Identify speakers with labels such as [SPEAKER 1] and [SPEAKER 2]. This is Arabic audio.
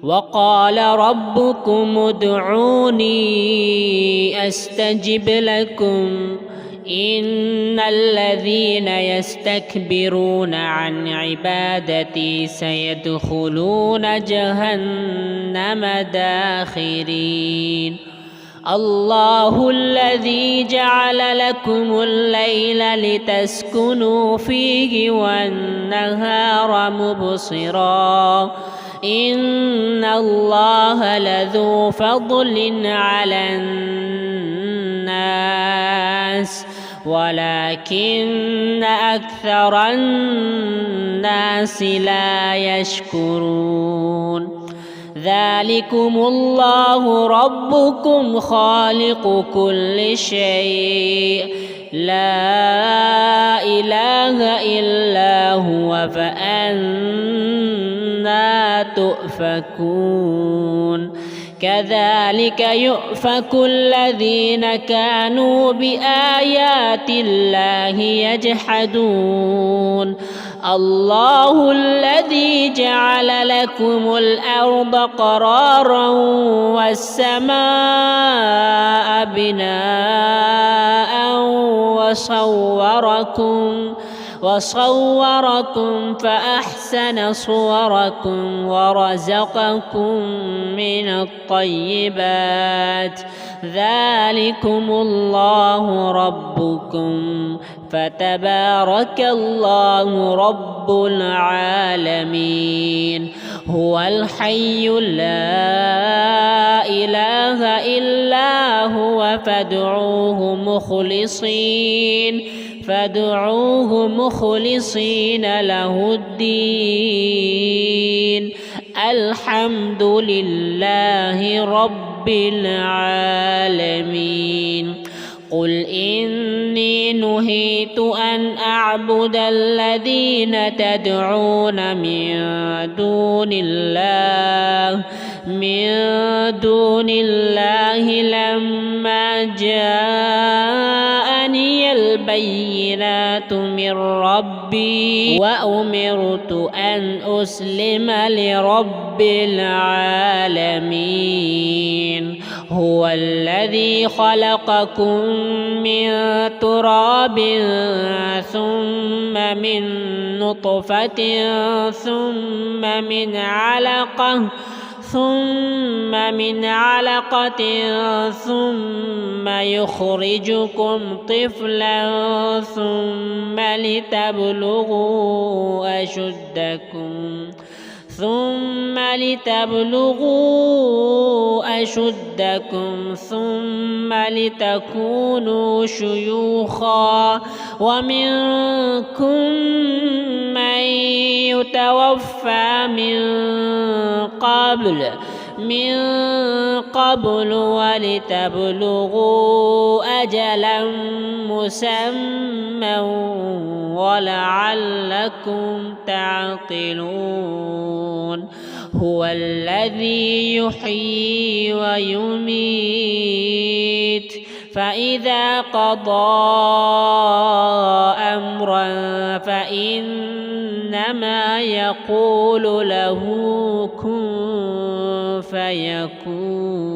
[SPEAKER 1] وقال ربكم ادعوني أستجب لكم إن الذين يستكبرون عن عبادتي سيدخلون جهنم داخرين الله الذي جعل لكم الليل لتسكنوا فيه والنهار مبصرا إن الله لذو فضل على الناس ولكن أكثر الناس لا يشكرون ذلكم الله ربكم خالق كل شيء لا إله إلا هو فأنى تؤفكون كذلك يؤفك الذين كانوا بآيات الله يجحدون الله الذي جعل لكم الأرض قرارا والسماء بناء وصوركم فأحسن صوركم ورزقكم من الطيبات ذلكم الله ربكم فتبارك الله رب العالمين هو الحي لا إله إلا هو فادعوه مخلصين له الدين الحمد لله رب العالمين قل إني نهيت أن أعبد الذين تدعون من دون الله لما جاءني البينات من ربي وأمرت أن أسلم لرب العالمين هو الذي خلقكم من تراب ثم من نطفة ثم من علقة ثم يخرجكم طفلا ثم لتبلغوا أشدكم ثم لتكونوا شيوخا ومنكم من يتوفى من قبل ولتبلغوا أجلا مسمى ولعلكم تعقلون هو الذي يحيي ويميت فإذا قضى أمرا فإنما يقول له كن فيكون